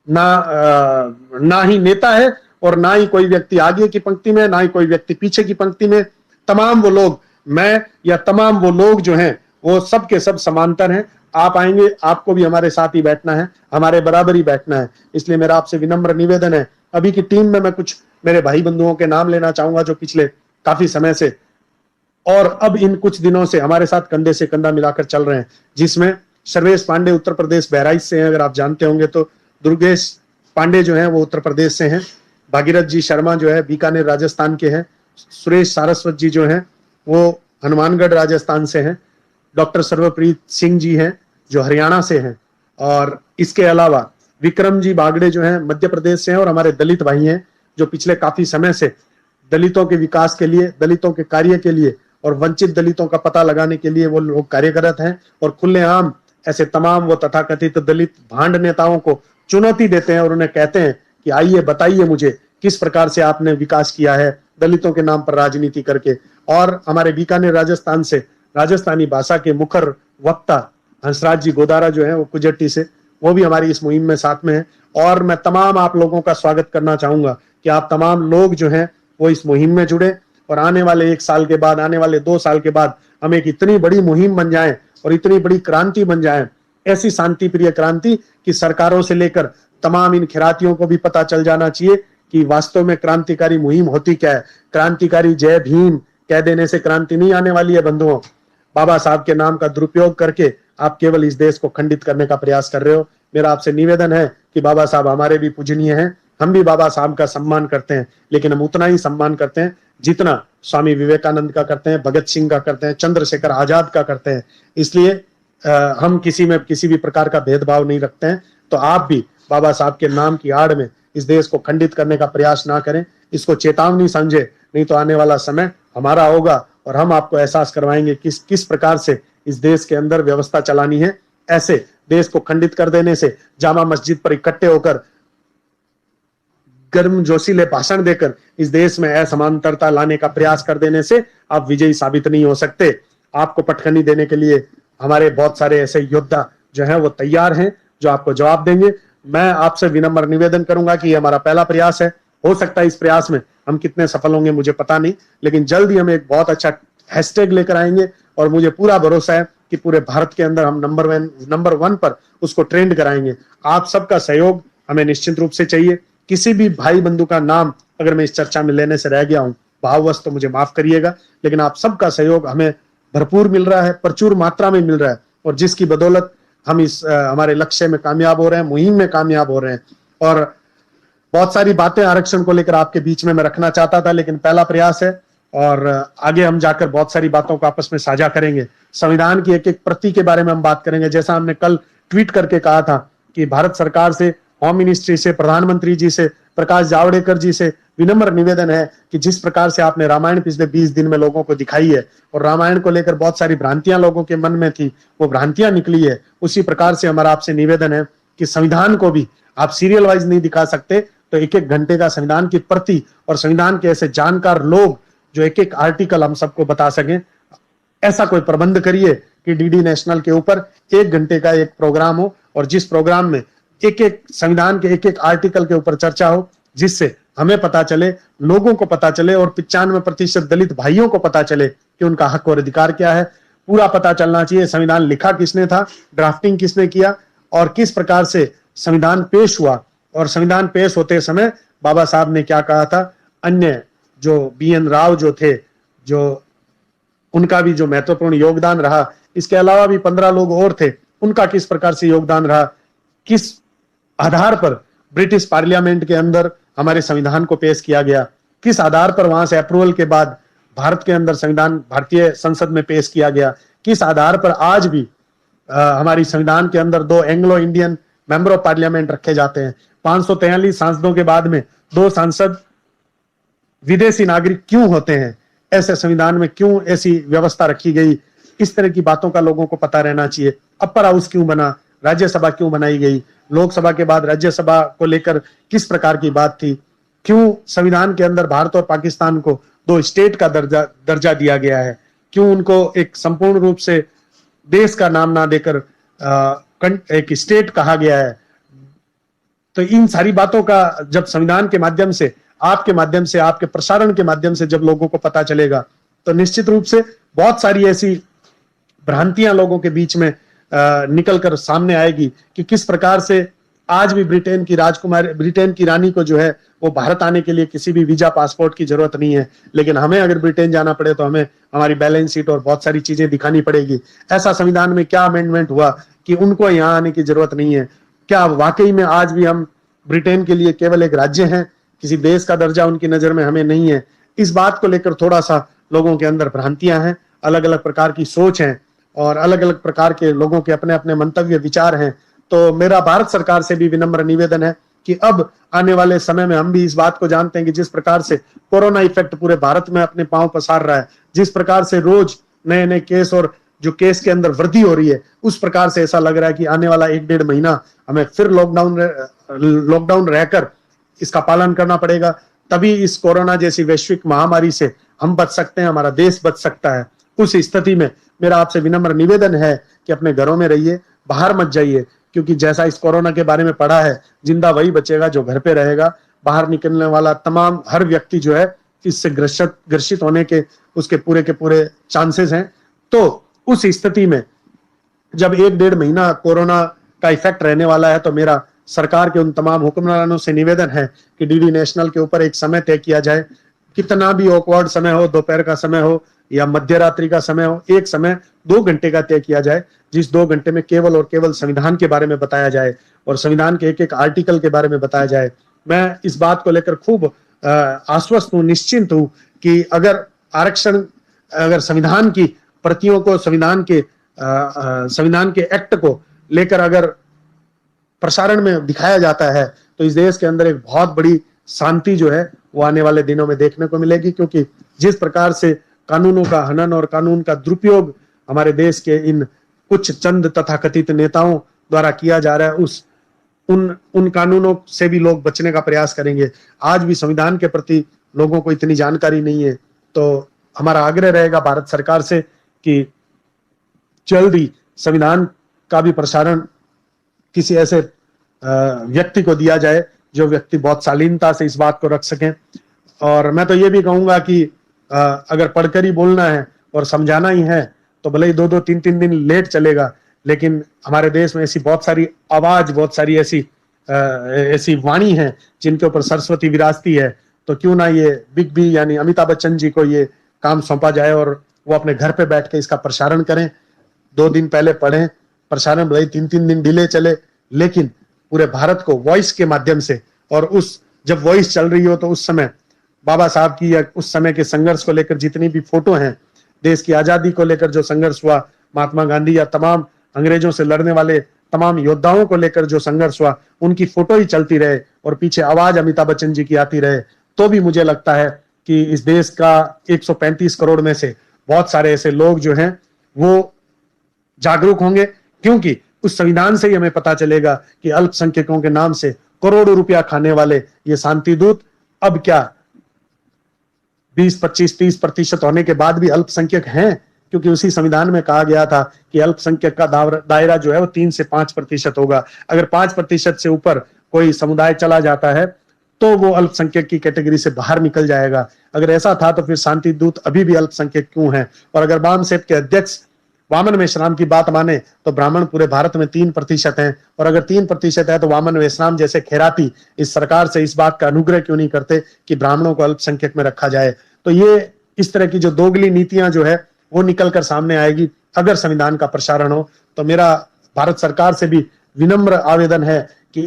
ना ही नेता है और ना ही कोई व्यक्ति आगे की पंक्ति में, ना ही कोई व्यक्ति पीछे की पंक्ति में। तमाम वो लोग, मैं या तमाम वो लोग जो हैं वो सब के सब समांतर हैं। आप आएंगे, आपको भी हमारे साथ ही बैठना है, हमारे बराबर ही बैठना है। इसलिए मेरा आपसे विनम्र निवेदन है, अभी की टीम में मैं कुछ मेरे भाई बंधुओं के नाम लेना चाहूंगा जो पिछले काफी समय से और अब इन कुछ दिनों से हमारे साथ कंधे से कंधा मिलाकर चल रहे हैं, जिसमें सर्वेश पांडे उत्तर प्रदेश बहराइच से हैं, अगर आप जानते होंगे तो। दुर्गेश पांडे जो हैं वो उत्तर प्रदेश से हैं। भागीरथ जी शर्मा जो है बीकानेर राजस्थान के हैं। सुरेश सारस्वत जी जो हैं वो हनुमानगढ़ राजस्थान से हैं। डॉक्टर सर्वप्रीत सिंह जी हैं जो हरियाणा से हैं। और इसके अलावा विक्रम जी बागड़े जो हैं मध्य प्रदेश से हैं और हमारे दलित भाई हैं जो पिछले काफी समय से दलितों के विकास के लिए, दलितों के कार्य के लिए और वंचित दलितों का पता लगाने के लिए वो लोग कार्यरत हैं। और खुलेआम ऐसे तमाम वो तथाकथित दलित भांड नेताओं को चुनौती देते हैं और उन्हें कहते हैं कि आइए बताइए मुझे किस प्रकार से आपने विकास किया है दलितों के नाम पर राजनीति करके। और हमारे बीकानेर राजस्थान से राजस्थानी भाषा के मुखर वक्ता हंसराज जी गोदारा जो है वो कुजट्टी से, वो भी हमारी इस मुहिम में साथ में है। और मैं तमाम आप लोगों का स्वागत करना चाहूंगा कि आप तमाम लोग जो हैं वो इस मुहिम में जुड़े और आने वाले 1 साल के बाद, आने वाले 2 साल के बाद हम एक इतनी बड़ी मुहिम बन जाएं और इतनी बड़ी क्रांति बन जाएं, ऐसी शांति प्रिय क्रांति कि सरकारों से लेकर तमाम इन खिरातियों को भी पता चल जाना चाहिए कि वास्तव में क्रांतिकारी मुहिम होती क्या है। क्रांतिकारी जय भीम कह देने से क्रांति नहीं आने वाली है बंधुओं। बाबा साहब के नाम का दुरुपयोग करके आप केवल इस देश को खंडित करने का प्रयास कर रहे हो। मेरा आपसे निवेदन है कि बाबा साहब हमारे भी पूजनीय हैं, हम भी बाबा साहब का सम्मान करते हैं, लेकिन हम उतना ही सम्मान करते हैं जितना स्वामी विवेकानंद का करते हैं, भगत सिंह का करते हैं, चंद्रशेखर आजाद का करते हैं। इसलिए हम किसी में किसी भी प्रकार का भेदभाव नहीं रखते हैं। तो आप भी बाबा साहब के नाम की आड़ में इस देश को खंडित करने का प्रयास ना करें, इसको चेतावनी समझे, नहीं तो आने वाला समय हमारा होगा और हम आपको एहसास करवाएंगे किस प्रकार से इस देश के अंदर व्यवस्था चलानी है। ऐसे देश को खंडित कर देने से, जामा मस्जिद पर इकट्ठे होकर गर्म जोशीले भाषण देकर इस देश में असमानता लाने का प्रयास कर देने से आप विजयी साबित नहीं हो सकते। आपको पटखनी देने के लिए हमारे बहुत सारे ऐसे योद्धा जो हैं वो तैयार हैं जो आपको जवाब देंगे। मैं आपसे विनम्र निवेदन करूंगा कि ये हमारा पहला प्रयास है हो सकता है इस प्रयास में हम कितने सफल होंगे मुझे पता नहीं, लेकिन जल्द ही हम एक बहुत अच्छा हैशटैग लेकर आएंगे और मुझे पूरा भरोसा है कि पूरे भारत के अंदर हम नंबर वन पर उसको ट्रेंड कराएंगे। आप सबका सहयोग हमें निश्चित रूप से चाहिए। किसी भी भाई बंधु का नाम अगर मैं इस चर्चा में लेने से रह गया हूं भाववश तो मुझे माफ करिएगा, लेकिन आप सबका सहयोग हमें भरपूर मिल रहा है, प्रचुर मात्रा में मिल रहा है, और जिसकी बदौलत हम इस हमारे लक्ष्य में कामयाब हो रहे हैं, मुहिम में कामयाब हो रहे हैं। और बहुत सारी बातें आरक्षण को लेकर आपके बीच में मैं रखना चाहता था, लेकिन पहला प्रयास है और आगे हम जाकर बहुत सारी बातों को आपस में साझा करेंगे। संविधान की एक एक प्रति के बारे में हम बात करेंगे। जैसा हमने कल ट्वीट करके कहा था कि भारत सरकार से, होम मिनिस्ट्री से, प्रधानमंत्री जी से, प्रकाश जावड़ेकर जी से विनम्र निवेदन है कि जिस प्रकार से आपने रामायण पिछले 20 दिन में लोगों को दिखाई है और रामायण को लेकर बहुत सारी भ्रांतियां लोगों के मन में थी, वो भ्रांतियां निकली है, उसी प्रकार से हमारा आपसे निवेदन है कि संविधान को भी आप सीरियल वाइज नहीं दिखा सकते, तो एक एक घंटे का संविधान की प्रति और संविधान के ऐसे जानकार लोग जो एक एक आर्टिकल हम सबको बता सकें, ऐसा कोई प्रबंध करिए कि डीडी नेशनल के ऊपर 1 घंटे का एक प्रोग्राम हो और जिस प्रोग्राम में एक एक संविधान के एक एक आर्टिकल के ऊपर चर्चा हो, जिससे हमें पता चले, लोगों को पता चले और 95% दलित भाइयों को पता चले कि उनका हक और अधिकार क्या है। पूरा पता चलना चाहिए संविधान लिखा किसने था, ड्राफ्टिंग किसने किया और किस प्रकार से संविधान पेश हुआ, और संविधान पेश होते समय बाबा साहब ने क्या कहा था। अन्य जो BN राव जो थे, जो उनका भी जो महत्वपूर्ण योगदान रहा, इसके अलावा भी 15 लोग और थे, उनका किस प्रकार से योगदान रहा, किस आधार पर ब्रिटिश पार्लियामेंट के अंदर हमारे संविधान को पेश किया गया, किस आधार पर वहां से अप्रूवल के बाद भारत के अंदर संविधान भारतीय संसद में पेश किया गया, किस आधार पर आज भी हमारी संविधान के अंदर 2 Anglo Indian member of parliament रखे जाते हैं। 543 सांसदों के बाद में 2 सांसद विदेशी नागरिक क्यों होते हैं, ऐसे संविधान में क्यों ऐसी व्यवस्था रखी गई, इस तरह की बातों का लोगों को पता रहना चाहिए। अपर हाउस क्यों बना, राज्यसभा क्यों बनाई गई, लोकसभा के बाद राज्यसभा को लेकर किस प्रकार की बात थी, क्यों संविधान के अंदर भारत और पाकिस्तान को 2 स्टेट का दर्जा दिया गया है, क्यों उनको एक संपूर्ण रूप से देश का नाम ना देकर एक स्टेट कहा गया है। तो इन सारी बातों का जब संविधान के माध्यम से, आपके माध्यम से, आपके प्रसारण के माध्यम से जब लोगों को पता चलेगा, तो निश्चित रूप से बहुत सारी ऐसी भ्रांतियां लोगों के बीच में निकल कर सामने आएगी कि किस प्रकार से आज भी ब्रिटेन की रानी को जो है वो भारत आने के लिए किसी भी वीजा पासपोर्ट की जरूरत नहीं है, लेकिन हमें अगर ब्रिटेन जाना पड़े तो हमें हमारी बैलेंस शीट और बहुत सारी चीजें दिखानी पड़ेगी। ऐसा संविधान में क्या अमेंडमेंट हुआ कि उनको यहाँ आने की जरूरत नहीं है? क्या वाकई में आज भी हम ब्रिटेन के लिए केवल एक राज्य हैं, किसी देश का दर्जा उनकी नजर में हमें नहीं है? इस बात को लेकर थोड़ा सा लोगों के अंदर भ्रांतियां हैं, अलग अलग प्रकार की सोच है और अलग अलग प्रकार के लोगों के अपने अपने मंतव्य विचार हैं। तो मेरा भारत सरकार से भी विनम्र निवेदन है कि अब आने वाले समय में हम भी इस बात को जानते हैं कि जिस प्रकार से कोरोना इफेक्ट पूरे भारत में अपने पांव पसार रहा है, जिस प्रकार से रोज नए नए केस और जो केस के अंदर वृद्धि हो रही है, उस प्रकार से ऐसा लग रहा है कि आने वाला 1-1.5 महीना हमें फिर लॉकडाउन रहकर इसका पालन करना पड़ेगा। तभी इस कोरोना जैसी वैश्विक महामारी से हम बच सकते हैं, हमारा देश बच सकता है। उस स्थिति में मेरा आपसे विनम्र निवेदन है कि अपने घरों में रहिए, बाहर मत जाइए, क्योंकि जैसा इस कोरोना के बारे में पढ़ा है, जिंदा वही बचेगा जो घर पे रहेगा। बाहर निकलने वाला तमाम हर व्यक्ति जो है इससे ग्रसित होने के उसके पूरे के पूरे चांसेस हैं। तो उस स्थिति में जब 1-1.5 महीना कोरोना का इफेक्ट रहने वाला है, तो मेरा सरकार के उन तमाम हुक्मरानों से निवेदन है कि डीडी नेशनल के ऊपर एक समय तय किया जाए, कितना भी ऑकवर्ड समय हो, दोपहर का समय हो या मध्य रात्रि का समय हो, एक समय 2 घंटे का तय किया जाए, जिस 2 घंटे में केवल और केवल संविधान के बारे में बताया जाए और संविधान के एक एक आर्टिकल के बारे में बताया जाए। मैं इस बात को लेकर खूब आश्वस्त हूँ, निश्चिंत हूँ कि अगर आरक्षण, अगर संविधान की प्रतियों को, संविधान के एक्ट को लेकर अगर प्रसारण में दिखाया जाता है, तो इस देश के अंदर एक बहुत बड़ी शांति जो है वो आने वाले दिनों में देखने को मिलेगी। क्योंकि जिस प्रकार से कानूनों का हनन और कानून का दुरुपयोग हमारे देश के इन कुछ चंद तथाकथित नेताओं द्वारा किया जा रहा है, उन कानूनों से भी लोग बचने का प्रयास करेंगे। आज भी संविधान के प्रति लोगों को इतनी जानकारी नहीं है, तो हमारा आग्रह रहेगा भारत सरकार से कि जल्द ही संविधान का भी प्रसारण किसी ऐसे व्यक्ति को दिया जाए जो व्यक्ति बहुत शालीनता से इस बात को रख सकें। और मैं तो ये भी कहूंगा कि अगर पढ़कर ही बोलना है और समझाना ही है तो भले ही 2-2 3-3 दिन लेट चलेगा, लेकिन हमारे देश में ऐसी बहुत सारी आवाज, बहुत सारी ऐसी वाणी है जिनके ऊपर सरस्वती विराजती है। तो क्यों ना ये बिग बी यानी अमिताभ बच्चन जी को ये काम सौंपा जाए और वो अपने घर पे बैठ के इसका प्रसारण करें। 2 दिन पहले पढ़ें, प्रसारण भले 3-3 दिन डिले चले, लेकिन पूरे भारत को वॉइस के माध्यम से, और उस जब वॉइस चल रही हो तो उस समय बाबा साहब की या उस समय के संघर्ष को लेकर जितनी भी फोटो हैं, देश की आजादी को लेकर जो संघर्ष हुआ, महात्मा गांधी या तमाम अंग्रेजों से लड़ने वाले तमाम योद्धाओं को लेकर जो संघर्ष हुआ, उनकी फोटो ही चलती रहे और पीछे आवाज अमिताभ बच्चन जी की आती रहे, तो भी मुझे लगता है कि इस देश का 135 करोड़ में से बहुत सारे ऐसे लोग जो हैं वो जागरूक होंगे। क्योंकि उस संविधान से ही हमें पता चलेगा कि अल्पसंख्यकों के नाम से करोड़ों रुपया खाने वाले ये शांति दूत अब क्या 20, 25, 30% होने के बाद भी अल्पसंख्यक हैं, क्योंकि उसी संविधान में कहा गया था कि अल्पसंख्यक का दायरा जो है वो 3 से 5% होगा। अगर 5% से ऊपर कोई समुदाय चला जाता है तो वो अल्पसंख्यक की कैटेगरी से बाहर निकल जाएगा। अगर ऐसा था तो फिर शांति दूत अभी भी अल्पसंख्यक क्यों है? और अगर बामसेप के अध्यक्ष वामन मेश्राम की बात माने तो ब्राह्मण पूरे भारत में 3% हैं, और अगर 3% है तो वामन मेश्राम जैसे खैराती इस सरकार से इस बात का अनुग्रह क्यों नहीं करते कि ब्राह्मणों को अल्पसंख्यक में रखा जाए? तो ये इस तरह की जो दोगली नीतियां जो है वो निकल कर सामने आएगी अगर संविधान का प्रसारण हो। तो मेरा भारत सरकार से भी विनम्र आवेदन है कि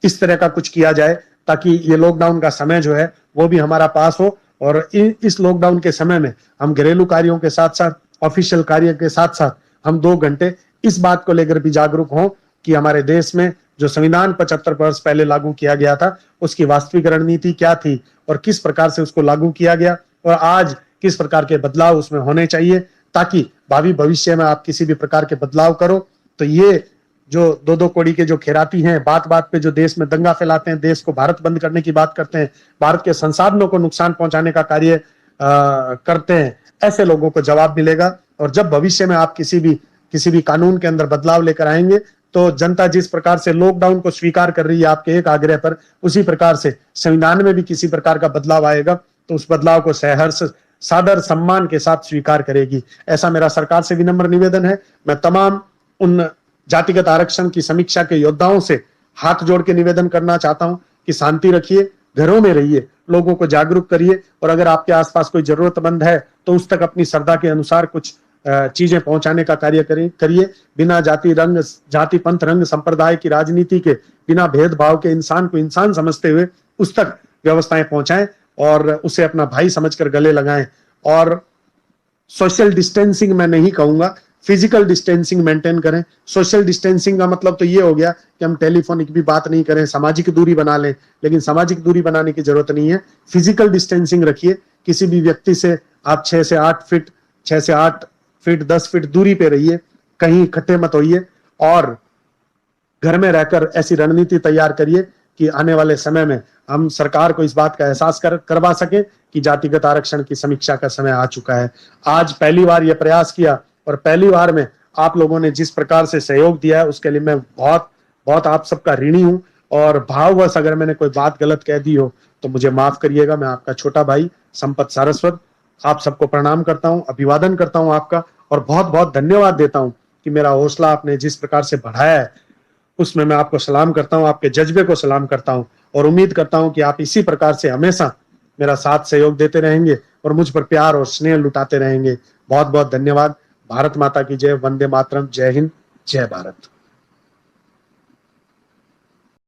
इस तरह का कुछ किया जाए, ताकि ये लॉकडाउन का समय जो है वो भी हमारा पास हो, और इस लॉकडाउन के समय में हम घरेलू कार्यों के साथ साथ, ऑफिशियल कार्य के साथ साथ हम 2 घंटे इस बात को लेकर भी जागरूक हों कि हमारे देश में जो संविधान 75 वर्ष पहले लागू किया गया था उसकी वास्तविक रणनीति क्या थी और किस प्रकार से उसको लागू किया गया, और आज किस प्रकार के बदलाव उसमें होने चाहिए, ताकि भावी भविष्य में आप किसी भी प्रकार के बदलाव करो तो ये जो 2-2 कौड़ी के जो खैराती हैं, बात बात पे जो देश में दंगा फैलाते हैं, देश को भारत बंद करने की बात करते हैं, भारत के संसाधनों को नुकसान पहुंचाने का कार्य करते हैं, ऐसे लोगों को जवाब मिलेगा। और जब भविष्य में आप किसी भी कानून के अंदर बदलाव लेकर आएंगे तो जनता जिस प्रकार से लॉकडाउन को स्वीकार कर रही है आपके एक आग्रह पर, उसी प्रकार से संविधान में भी किसी प्रकार का बदलाव आएगा तो उस बदलाव को सहर्ष, सादर, सम्मान के साथ स्वीकार करेगी। ऐसा मेरा सरकार से विनम्र निवेदन है। मैं तमाम उन जातिगत आरक्षण की समीक्षा के योद्धाओं से हाथ जोड़ के निवेदन करना चाहता हूं कि शांति रखिए, घरों में रहिए, लोगों को जागरूक करिए, और अगर आपके आसपास कोई जरूरतमंद है तो उस तक अपनी श्रद्धा के अनुसार कुछ चीजें पहुंचाने का कार्य करिए। बिना जाति पंथ रंग संप्रदाय की राजनीति के, बिना भेदभाव के इंसान को इंसान समझते हुए उस तक व्यवस्थाएं पहुंचाएं और उसे अपना भाई समझकर गले लगाएं। और सोशल डिस्टेंसिंग मैं नहीं कहूंगा, फिजिकल डिस्टेंसिंग मेंटेन करें। सोशल डिस्टेंसिंग का मतलब तो ये हो गया कि हम टेलीफोनिक भी बात नहीं करें, सामाजिक दूरी बना लें, लेकिन सामाजिक दूरी बनाने की जरूरत नहीं है। फिजिकल डिस्टेंसिंग रखिए। किसी भी व्यक्ति से आप 6 से 8 फीट 10 फीट दूरी पे रहिए, कहीं इकट्ठे मत होइए, और घर में रहकर ऐसी रणनीति तैयार करिए कि आने वाले समय में हम सरकार को इस बात का एहसास करवा सकें कि जातिगत आरक्षण की समीक्षा का समय आ चुका है। आज पहली बार यह प्रयास किया और पहली बार में आप लोगों ने जिस प्रकार से सहयोग दिया है उसके लिए मैं बहुत बहुत आप सबका ऋणी हूं। और भाववश अगर मैंने कोई बात गलत कह दी हो तो मुझे माफ करिएगा। मैं आपका छोटा भाई संपत सारस्वत आप सबको प्रणाम करता हूं, अभिवादन करता हूं आपका, और बहुत बहुत धन्यवाद देता हूं कि मेरा हौसला आपने जिस प्रकार से बढ़ाया है उसमें मैं आपको सलाम करता हूं, आपके जज्बे को सलाम करता हूं, और उम्मीद करता हूं कि आप इसी प्रकार से हमेशा मेरा साथ सहयोग देते रहेंगे और मुझ पर प्यार और स्नेह लुटाते रहेंगे। बहुत बहुत धन्यवाद। भारत माता की जय। वंदे मातरम। जय हिंद, जय भारत।